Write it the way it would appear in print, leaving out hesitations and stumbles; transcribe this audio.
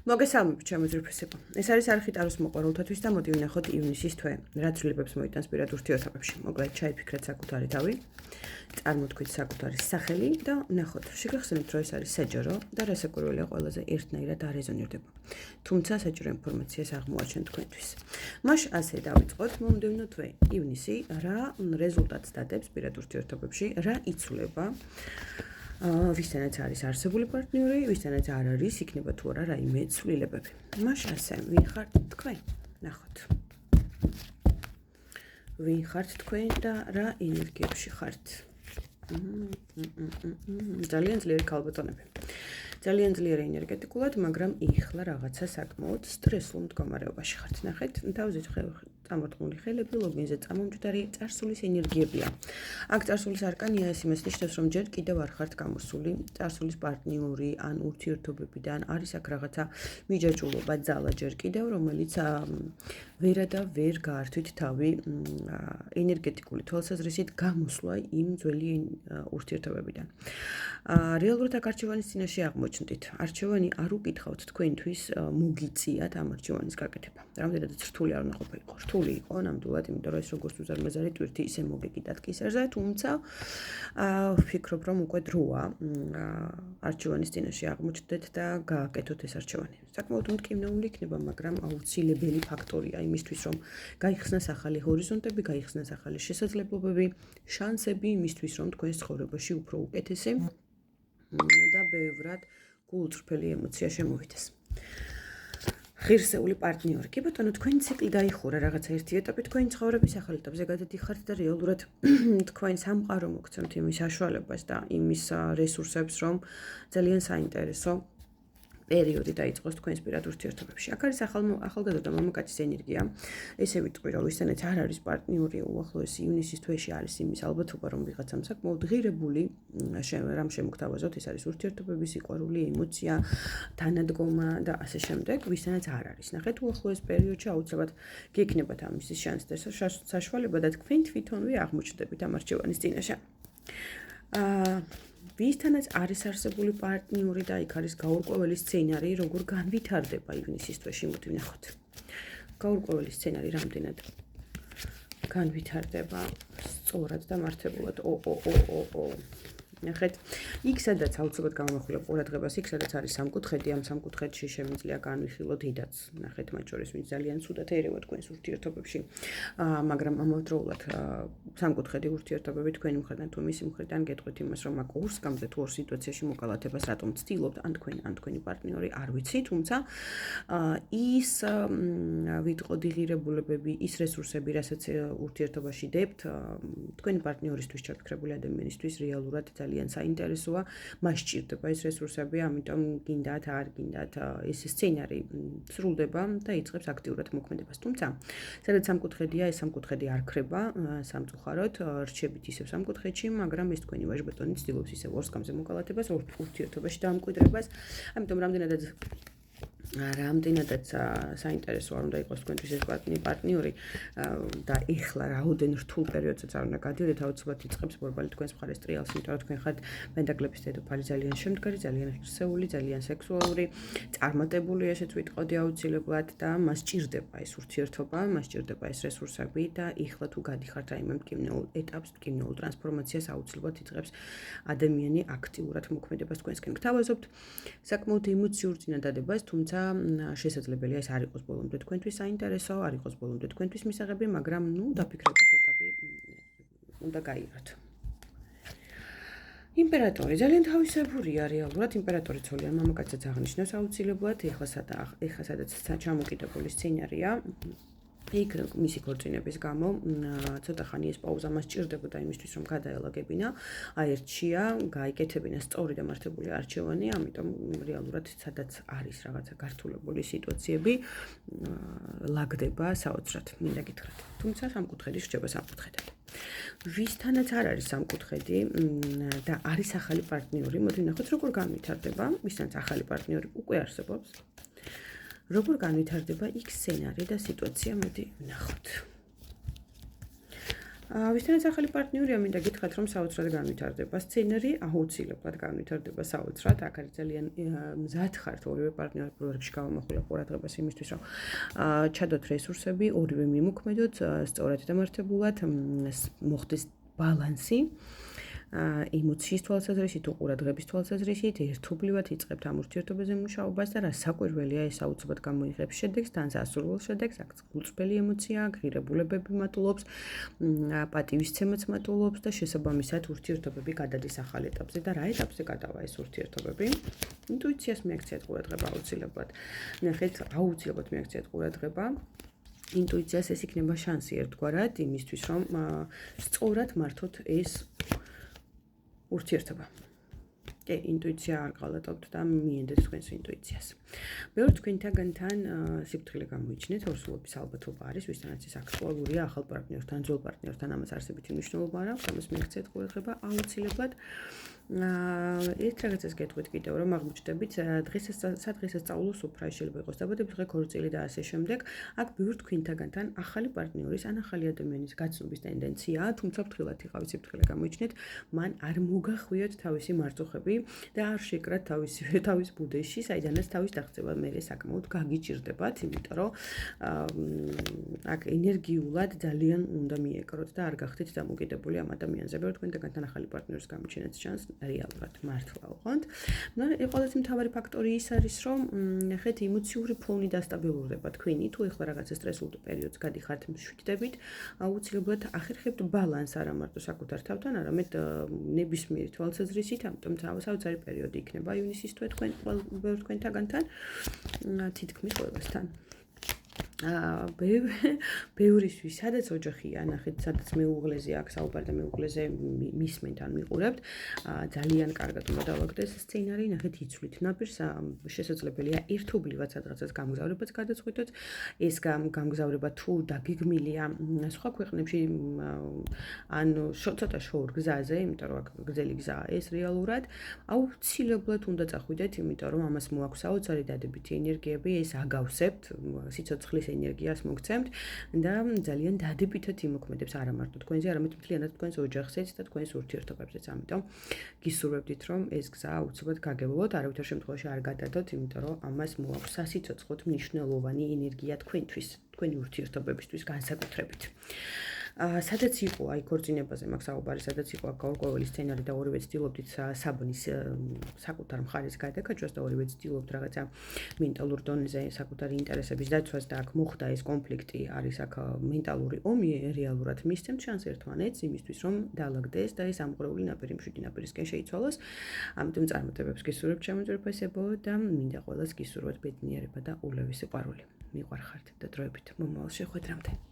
მოგესალმებით, ჩემო ძვირფასებო. ეს არის არხი ტაროს მოყვარულთათვის და მოდი ვნახოთ ივნისის თვე. რა ცვლილებებს მოიტანს პირად ურთიერთობებში. მოკლედ, ჩაიფიქრეთ საკუთარი თავი, წარმოთქვით საკუთარი სახელი და ვნახოთ. შეგახსენებთ, რომ ეს არის საჯარო და რასაკვირველია ყველაზე ერთნაირად არ რეზონირდება. თუმცა საჯარო ინფორმაციას აღმოაჩენ თქვენთვის. მაშ ასე დავიწყოთ მომდევნო თვე. ივნისი რა რეზულტატს დადებს პირად ურთიერთობებში, რა იცვლება ვისთანაც არის არსებული პარტნიორი, ვისთანაც არ არის, იქნება თუ არა რაიმე ცვლილებები. მაშ ასე, ვინ ხართ თქვენ? ნახოთ. ვინ ხართ თქვენ და რა ენერგიებში ხართ? ძალიან ძლიერი ქალბატონები. ძალიან ძლიერი ენერგეტიკულად, მაგრამ იხლა რაღაცა საკმაოდ სტრესულ მდგომარეობაში ხართ. ნახეთ, თავზე წამორტყმული ხელები, ლოგინზე წამომჯდარი წარსულის ენერგიებია. აქ წარსულის არკანია ეს იმას ნიშნავს, რომ ჯერ კიდევ არ ხართ გამოსული წარსულის პარტნიორი ან ურთიერთობებიდან არის აქ რაღაცა მიჯაჭვულობა, ძალა ჯერ კიდევ, რომელიც ვერა და ვერ გაართვით თავი ენერგეტიკული თვალსაზრისით გამოსვლა იმ ძველი ურთიერთობებიდან. რეალურად აქ არჩევანის წინაშე აღმოჩნდით. არჩევანი არ უკითხავთ თქვენთვის მოგიწიათ ამ არჩევანის გაკეთება. რამდენადაც რთული არ უნდა ყოფილიყო. რთული იყო ნამდვილად, იმიტომ რომ ეს როგორც უზარმაზარი ტვირთი ისე მოგეკიდათ კისერზე, თუმცა ვფიქრობ, რომ უკვე დროა არჩევანის წინაშე აღმოჩნდეთ და გააკეთოთ ეს არჩევანი. საკმაოდ მტკივნეული იქნება, მაგრამ აუცილებელი ფაქტორია იმისთვის, რომ გაიხსნას ახალი ჰორიზონტები, გაიხსნას ახალი შესაძლებლობები, შანსები იმისთვის, რომ თქვენს ცხოვრებაში უფრო უკეთესი და ბევრად გულწრფელი ემოცია შემოვიდეს. ღირსეული პარტნიორი. კი ბატონო, თქვენი ციკლი დაიხურა რაღაცა ერთი ეტაპი თქვენი ცხოვრების ახალ ეტაპზე გადადიხართ და რეალურად თქვენ სამყარო მოგცემთ იმის საშუალებას და იმის რესურსებს, რომ ძალიან საინტერესო პერიოდი დაიწყოს თქვენს პირად ურთიერთობებში. აქ არის ახალგაზრდა მამაკაცის ენერგია. ესე ვიტყვი, რომ ვისთანაც არ არის პარტნიორი უახლოეს ივნისის თვეში არის იმის ალბათობა, რომ ვიღაცამ საკმაოდ ღირებული რამ შემოგთავაზოთ, ეს არის ურთიერთობების სიყვარული, ემოცია, თანადგომა და ასე შემდეგ, ვისთანაც არ არის. ნახეთ, უახლოეს პერიოდში აუცილებლად გექნებათ ამის შანსი და საშუალება და თქვენ თვითონვე აღმოჩნდებით ამ არჩევანის წინაშე. ვისთანაც არის არსებული პარტნიორი და იქ არის გაურკვეველი სცენარი, როგორ განვითარდება ივნისის თვეში, მოდი ვნახოთ. გაურკვეველი სცენარი რამდენად განვითარდება სწორად და მართებულად. ნახეთ, იქ სადაც აუცილებლად გამოვახვილებ ყურადღებას, იქ სადაც არის სამკუთხედი, ამ სამკუთხედში შემიძლია განვიხილოთ დიდაც. ნახეთ, მათ შორის ვინც ძალიან ცუდად ერევა თქვენს ურთიერთობებში, მაგრამ ამავდროულად სამკუთხედი ურთიერთობები თქვენი მხრიდან თუ მისი მხრიდან გეტყვით იმას, რომ აქ ორ სკამზე თუ ორ სიტუაციაში მოკალათებას რატომ ცდილობთ, ან თქვენი პარტნიორი არ ვიცი, თუმცა ის ვიტყოდი ღირებულებები, ის რესურსები, რასაც ურთიერთობაში დებთ, თქვენი პარტნიორისთვის ჩაფიქრებული ადამიანისთვის რეალურად ძალიან საინტერესოა, მას სჭირდება ეს რესურსები, ამიტომ გინდათ, არ გინდათ, ეს სცენარი სრულდება და იწყებს აქტიურად მოქმედებას. თუმცა, სადაც სამკუთხედია, ეს სამკუთხედი არ ქრება სამწუხაროდ, რჩებით ისევ სამკუთხედში, მაგრამ ეს თქვენი ვაჟბატონი ცდილობს ისევ ორ სკამზე მოკალათებას, ურთიერთობაში დამკვიდრებას, ამიტომ რამდენადაც საინტერესო არ უნდა იყოს თქვენთვის ეს პარტნიორი და ეხლა რაოდენ რთულ პერიოდსაც არ უნდა გადიოდეთ, აუცილებლად იწყებს ბორბალი თქვენს მხარეს ტრიალს, იმიტომ რომ თქვენ ხართ პენტაკლების დედოფალი, ძალიან შემდგარი, ძალიან ღირსეული, ძალიან სექსუალური, წარმატებული, ესეც ვიტყოდი აუცილებლად და მას სჭირდება ეს ურთიერთობა, მას სჭირდება ეს რესურსები და ეხლა თუ გადიხართ რაიმე მტკივნეულ ეტაპს, მტკივნეულ ტრანსფორმაციას, აუცილებლად იწყებს ადამიანი აქტიურად მოქმედებას თქვენსკენ. გთავაზობთ საკმაოდ ემოციურ წინადადებას, თუმცა შესაძლებელია ეს არ იყოს ბოლომდე თქვენთვის საინტერესო, არ იყოს ბოლომდე თქვენთვის მისაღები, მაგრამ დაფიქრების ეტაპი უნდა გაიღოთ. იმპერატორი ძალიან თავისებურია რეალურად, იმპერატორი ცოლიან მამაკაცსაც აღნიშნავს აუცილებლად, ეხლა სადაც ჩამოკიდებული სცენარია. იქ მისი ქორწინების გამო ცოტა ხანი ეს პაუზა მას სჭირდებოდა იმისთვის, რომ გადაელაგებინა, აერჩია, გაიკეთებინა სწორი და მართებული არჩევანი, ამიტომ რეალურად სადაც არის რაღაცა გართულებული სიტუაციები, ლაგდება საოცრად, მინდა გითხრათ. თუმცა სამკუთხედი რჩება სამკუთხედად. ვისთანაც არ არის სამკუთხედი და არის ახალი პარტნიორი, მოდი ვნახოთ, როგორ განვითარდება, ვისთანაც ახალი პარტნიორი უკვე არსებობს. როგორ განვითარდება იქ სცენარი და სიტუაცია, მოდი ვნახოთ. ვისთანაც ახალი პარტნიორია, მინდა გითხრათ, რომ საოცრად განვითარდება სცენარი, აუცილებლად განვითარდება საოცრად. აქ არის ძალიან მზად ხართ ორივე პარტნიორი პროექტში გამომახვილ ყურადღებას იმისთვის, რომ ჩადოთ რესურსები, ორივე მიმოქმედოთ სწორად დამართებულად, მოხდეს ბალანსი. ემოციის თვალსაზრისით, ყურადღების თვალსაზრისით, ერთობლივად იწყებთ ამ ურთიერთობაზე მუშაობას და რა საკვირველია, ეს აუცილებლად გამოიღებს შედეგს, თან სასურველ შედეგს, აქ გულწრფელი ემოცია, ღირებულებები მატულობს, პატივისცემაც მატულობს და შესაბამისად ურთიერთობები გადადის ახალ ეტაპზე და რა ეტაპზე გადავა ეს ურთიერთობები? ინტუიციას მიაქციათ ყურადღება აუცილებლად. ნახეთ, აუცილებლად მიაქციათ ყურადღება. ინტუიციას ეს იქნება შანსი ერთგვარად იმისთვის, რომ სწორად მართოთ ეს ურთიერთობა. ინტუიცია არ ყალატობთ და მიენდეთ თქვენს ინტუიციას. ბევრი თქვენთაგანთან სიფრთხილე გამოიჩინეთ, ორსულობის ალბათობა არის, ვისთანაც ეს აქტუალურია, ახალ პარტნიორთან, ძველ პარტნიორთან ამას არსებითი მნიშვნელობა არ აქვს, ამას მიაქციეთ ყურადღება აუცილებლად. ერთ რაღაცას გეტყვით კიდევ, რომ აღმოჩნდებით სადღესასწაულო სუფრაში შეიძლება იყოს დაბადების დღე, ქორწილი და ასე შემდეგ. აქ ბევრი თქვენთაგანთან ახალი პარტნიორის ან ახალი ადამიანის გაცნობის ტენდენციაა, თუმცა ფრთხილად იყავით, სიფრთხილე გამოიჩინეთ, მან არ მოგახვიოთ თავისი მარწუხები და არ შეკრათ თავის ბუდეში, საიდანაც თავის დაღწევა მერე საკმაოდ გაგიჭირდებათ, იმიტომ რომ აქ ენერგიულად ძალიან უნდა მიეკროთ და არ გახდეთ დამოკიდებული ამ ადამიანზე. ბევრი თქვენთაგანთან ახალი პარტნიორის გამოჩენას ჩანს რეალურად მართლა ოღონდ. ყველაზე მთავარი ფაქტორი ის არის, რომ ნახეთ ემოციური ფონი დასტაბილურდება თქვენი, თუ ეხლა რაღაცა სტრესულ პერიოდს გადიხართ, მშვიდდებით, აუცილებლად ახერხებთ ბალანს არა მარტო საკუთარ თავთან, არამედ ნებისმიერი თვალსაზრისით, ამიტომ საოცარი პერიოდი იქნება ივნისის თვე თქვენთაგანთან, თითქმის ყველასთან. ბევრისთვის, სადაც ოჯახია, ნახეთ, სადაც მეუღლეზე აქვს საუბარი და მეუღლეზე მისმენთ ან მიყურებთ, ძალიან კარგად უნდა დავაგდეს სცენარი, ნახეთ, იცვლით ნაპირს, შესაძლებელია ერთობლივად სადღაცას გამგზავრებაც გადაწყვიტოთ, ეს გამგზავრება თუ დაგეგმილია სხვა ქვეყნებში, ან ცოტა შორ გზაზე, იმიტომ რომ აქ გრძელი გზაა ეს რეალურად, აუცილებლად უნდა წახვიდეთ, იმიტომ რომ ამას მოაქვს საოცარი დადებითი ენერგიები, ეს აგავსებთ, სიცოცხლის ენერგიას მოგცემთ და ძალიან დადებითად იმოქმედებს არა მარტო თქვენზე, არამედ მთლიანად თქვენს ოჯახზეც და თქვენს ურთიერთობებზეც. ამიტომ გისურვებდით, რომ ეს გზა აუცილებლად გაგებულოთ, არავითარ შემთხვევაში არ გადადოთ, იმიტომ რომ ამას მოაქვს სასიცოცხლოდ მნიშვნელოვანი ენერგია თქვენთვის, თქვენი ურთიერთობებისთვის განსაკუთრებით. სადაც იყო აი ქორწინებაზე მაქვს საუბარი, სადაც იყო გაურკვეველი სცენარი და ორივე ცდილობდით საბნის საკუთარ მხარეს გადაკაჭვას და ორივე ცდილობთ რაღაცა მენტალურ დონეზე საკუთარი ინტერესების დაცვას და აქ მოხდა ეს კონფლიქტი, არის აქ მენტალური ომი, რეალურად მისცემთ შანსს ერთმანეთს იმისთვის, რომ დაალაგდეს და ეს ამყრეული ნაპირი მშვიდი ნაპირისკენ შეიცვალოს. ამიტომ წარმატებებს გისურვებთ შემოწირფესებო და მინდა ყველას გისურვოთ ბედნიერება და ულევი სიყვარული. მიყვარხართ და დროებით მომავალ შეხვედრამდე.